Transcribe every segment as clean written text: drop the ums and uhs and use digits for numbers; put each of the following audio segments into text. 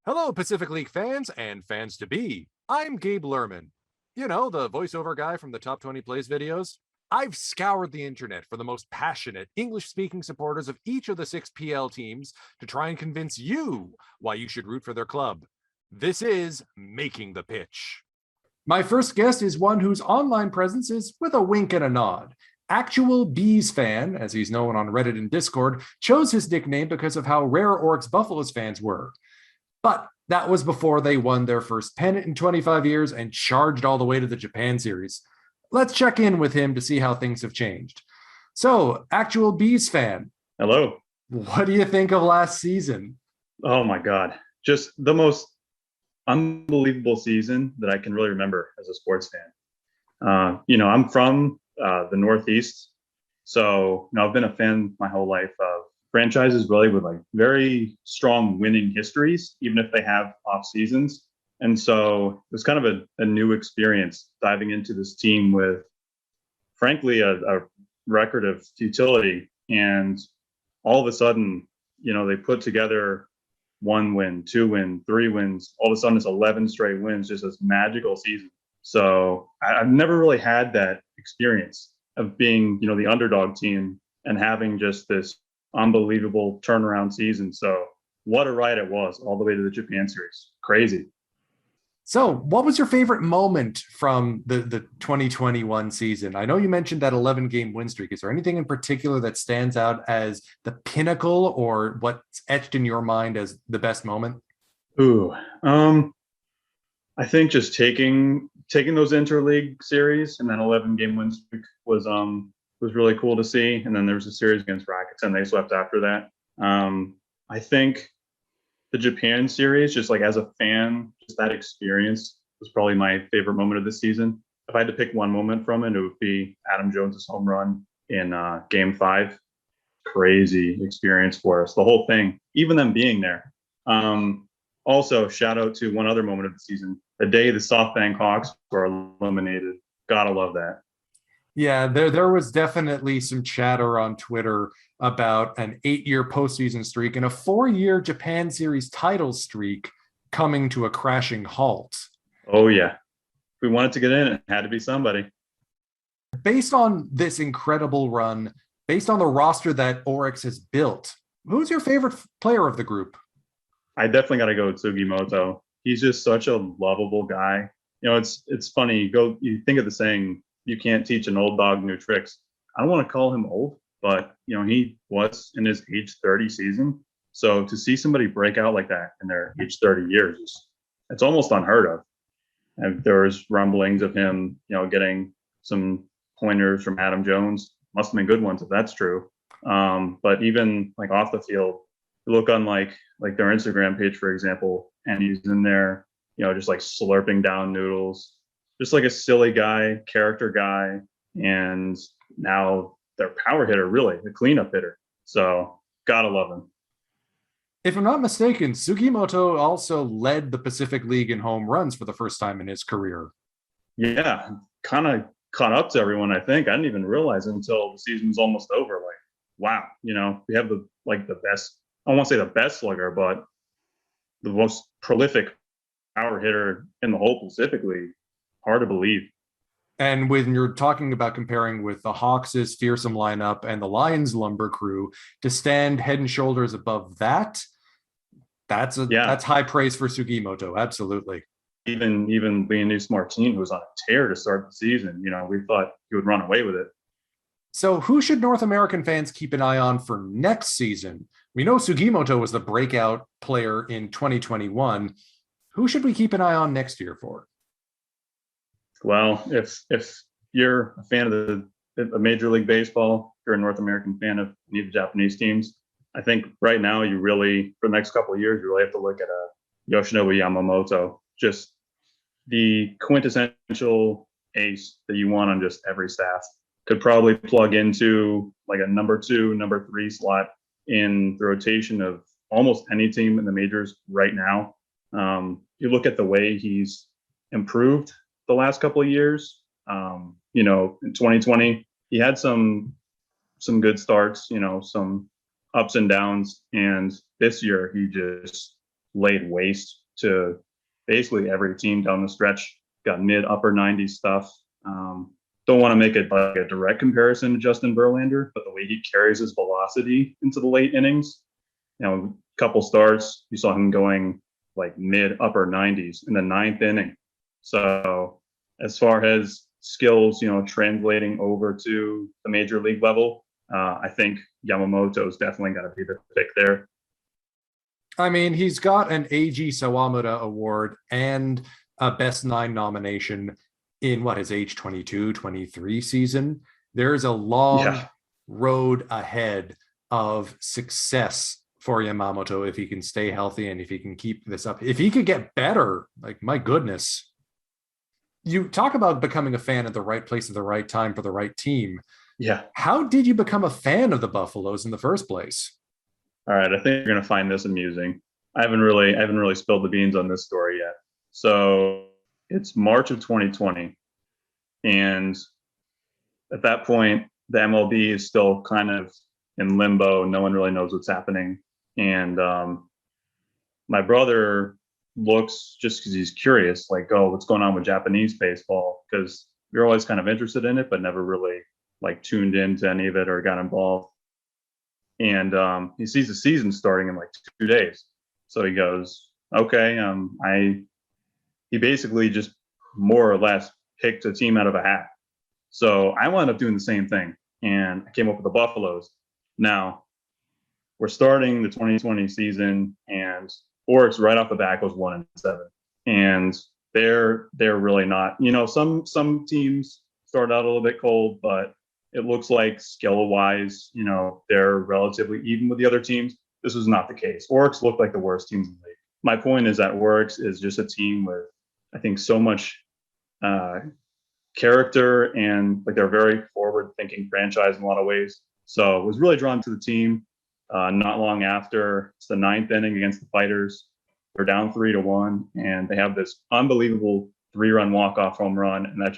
Hello, Pacific League fans and fans to be. I'm Gabe Lerman. You know, the voiceover guy from the Top 20 Plays videos. I've scoured the internet for the most passionate English speaking supporters of each of the 6 PL teams to try and convince you why you should root for their club. This is Making the Pitch. My first guest is one whose online presence is with a wink and a nod. Actual Bees fan, as he's known on Reddit and Discord, chose his nickname because of how rare Orix Buffaloes fans were. But that was before they won their first pennant in 25 years and charged all the way to the Japan series. Let's check in with him to see how things have changed. So, actual Bees fan. Hello. What do you think of last season? Oh my God. Just the most unbelievable season that I can really remember as a sports fan. I'm from the Northeast. So, I've been a fan my whole life of franchises really with like very strong winning histories, even if they have off seasons. And so it was kind of a new experience diving into this team with, frankly, a record of futility. And all of a sudden, they put together 1 win, 2 win, 3 wins. All of a sudden, it's 11 straight wins, just this magical season. So I've never really had that experience of being, the underdog team and having just this unbelievable turnaround season. So what a ride it was all the way to the Japan series. Crazy. So what was your favorite moment from the 2021 season? I know you mentioned that 11-game win streak. Is there anything in particular that stands out as the pinnacle or what's etched in your mind as the best moment? I think just taking those interleague series and that 11-game win streak was really cool to see. And then there was a series against Rockets and they swept after that. I think the Japan series, just like as a fan, just that experience was probably my favorite moment of the season. If I had to pick one moment from it, it would be Adam Jones's home run in Game 5. Crazy experience for us, the whole thing, even them being there. Also, shout out to one other moment of the season, the day the SoftBank Hawks were eliminated. Gotta love that. Yeah, there was definitely some chatter on Twitter about an 8-year postseason streak and a 4-year Japan Series title streak coming to a crashing halt. Oh, yeah. If we wanted to get in, it had to be somebody. Based on this incredible run, based on the roster that Orix has built, who's your favorite player of the group? I definitely got to go with Sugimoto. He's just such a lovable guy. It's funny. You think of the saying, you can't teach an old dog new tricks. I don't want to call him old, but he was in his age 30 season. So to see somebody break out like that in their age 30 years, it's almost unheard of. And there was rumblings of him, getting some pointers from Adam Jones. Must have been good ones if that's true. But even like off the field, you look on like their Instagram page, for example, and he's in there, just like slurping down noodles. Just like a silly guy, character guy, and now their power hitter, really, the cleanup hitter. So, gotta love him. If I'm not mistaken, Sugimoto also led the Pacific League in home runs for the first time in his career. Yeah, kind of caught up to everyone, I think. I didn't even realize until the season was almost over. Like, wow, we have the best, I won't say the best slugger, but the most prolific power hitter in the whole Pacific League. Hard to believe. And when you're talking about comparing with the Hawks' fearsome lineup and the Lions lumber crew, to stand head and shoulders above that's high praise for Sugimoto. Absolutely. Even Bilyj Martin, who was on a tear to start the season, we thought he would run away with it. So who should North American fans keep an eye on for next season? We know Sugimoto was the breakout player in 2021. Who should we keep an eye on next year for? Well, if you're a fan of Major League Baseball, if you're a North American fan of any of the Japanese teams, I think right now you really, for the next couple of years, you really have to look at Yoshinobu Yamamoto, just the quintessential ace that you want on just every staff. Could probably plug into like a number 2, number 3 slot in the rotation of almost any team in the majors right now. You look at the way he's improved the last couple of years. In 2020, he had some good starts, some ups and downs. And this year, he just laid waste to basically every team down the stretch. Got mid upper 90s stuff. Don't want to make it like a direct comparison to Justin Verlander, but the way he carries his velocity into the late innings, a couple starts, you saw him going like mid upper 90s in the ninth inning. So as far as skills, translating over to the major league level, I think Yamamoto is definitely going to be the pick there. I mean, he's got an AG Sawamura award and a Best Nine nomination in his age 22, 23 season. There's a long road ahead of success for Yamamoto if he can stay healthy and if he can keep this up. If he could get better, like, my goodness. You talk about becoming a fan at the right place at the right time for the right team. Yeah. How did you become a fan of the Buffaloes in the first place? All right, I think you're going to find this amusing. I haven't really spilled the beans on this story yet. So it's March of 2020, and at that point, the MLB is still kind of in limbo. No one really knows what's happening, and my brother looks, just because he's curious, like, oh, what's going on with Japanese baseball? Because we are always kind of interested in it, but never really like tuned into any of it or got involved. And he sees the season starting in like 2 days. So he goes, okay, he basically just more or less picked a team out of a hat. So I wound up doing the same thing, and I came up with the Buffaloes. Now we're starting the 2020 season, and Orix right off the bat goes 1-7, and they're really not. Some teams start out a little bit cold, but it looks like skill-wise, they're relatively even with the other teams. This was not the case. Orix looked like the worst teams in the league. My point is that Orix is just a team with, I think, so much character, and like they're a very forward-thinking franchise in a lot of ways. So I was really drawn to the team. Not long after, it's the ninth inning against the Fighters. They're down 3-1, and they have this unbelievable 3-run walk-off home run, and that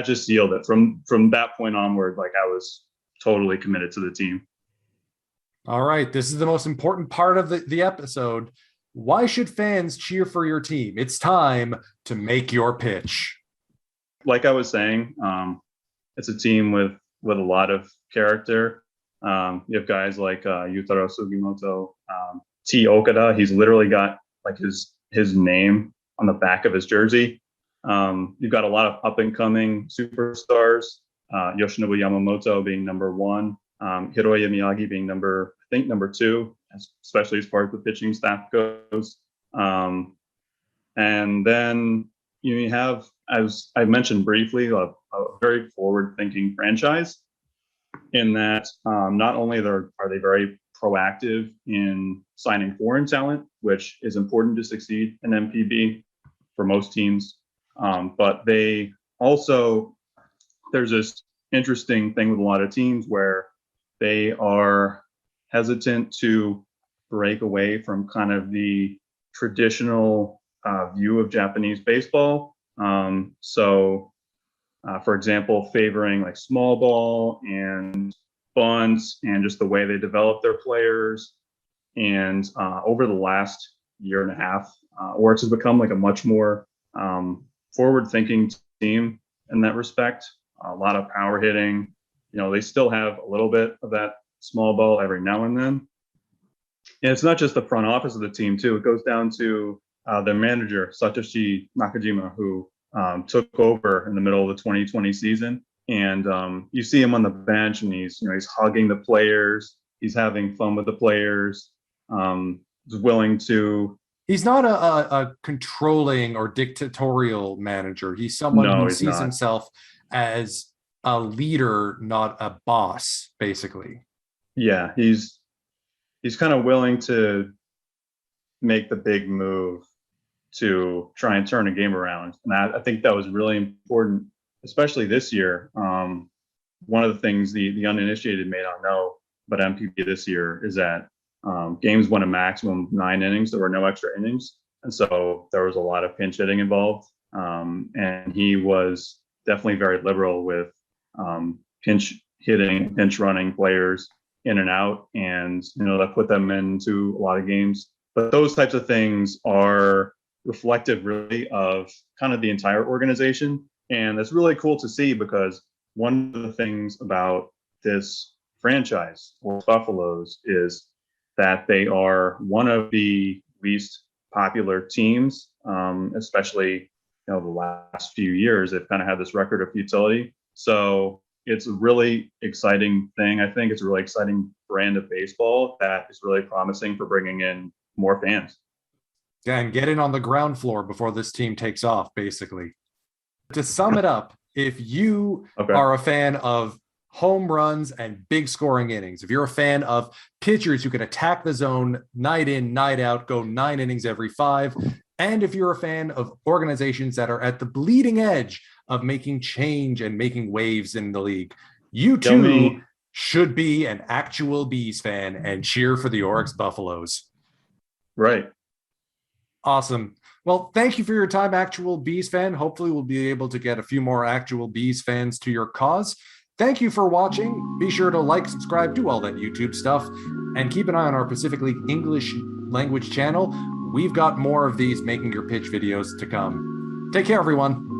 just sealed it. From that point onward, like, I was totally committed to the team. All right, this is the most important part of the episode. Why should fans cheer for your team? It's time to make your pitch. Like I was saying, it's a team with a lot of character. You have guys like Yutaro Sugimoto, T. Okada. He's literally got like his name on the back of his jersey. You've got a lot of up and coming superstars. Yoshinobu Yamamoto being number one, Hiroya Miyagi being number 2, especially as far as the pitching staff goes. And then you have, as I mentioned briefly, a very forward-thinking franchise, in that not only are they very proactive in signing foreign talent, which is important to succeed in MPB for most teams, but they also, there's this interesting thing with a lot of teams where they are hesitant to break away from kind of the traditional view of Japanese baseball. For example, favoring like small ball and bunts and just the way they develop their players. And over the last year and a half, Orix has become like a much more forward-thinking team in that respect. A lot of power hitting. They still have a little bit of that small ball every now and then. And it's not just the front office of the team, too. It goes down to the manager, Satoshi Nakajima, who took over in the middle of the 2020 season. And you see him on the bench, and he's hugging the players. He's having fun with the players. He's willing to. He's not a controlling or dictatorial manager. He's someone who sees himself as a leader, not a boss, basically. Yeah, he's kind of willing to make the big move to try and turn a game around. And I think that was really important, especially this year. One of the things the uninitiated may not know about MPB this year is that games went a maximum 9 innings. There were no extra innings. And so there was a lot of pinch hitting involved. And he was definitely very liberal with pinch hitting, pinch running players in and out. And, that put them into a lot of games But those types of things are reflective really of kind of the entire organization. And that's really cool to see, because one of the things about this franchise, or Buffaloes, is that they are one of the least popular teams, especially the last few years. They've kind of had this record of futility. So it's a really exciting thing. I think it's a really exciting brand of baseball that is really promising for bringing in more fans. Yeah, and get in on the ground floor before this team takes off, basically. To sum it up, if you are a fan of home runs and big scoring innings, if you're a fan of pitchers who can attack the zone night in, night out, go 9 innings every 5, and if you're a fan of organizations that are at the bleeding edge of making change and making waves in the league, you too should be an actual Bees fan and cheer for the Orix Buffaloes. Right. Awesome. Well, thank you for your time, actual Bees fan. Hopefully we'll be able to get a few more actual Bees fans to your cause. Thank you for watching. Be sure to like, subscribe, do all that YouTube stuff, and keep an eye on our Pacific League English language channel. We've got more of these Making Your Pitch videos to come. Take care, everyone.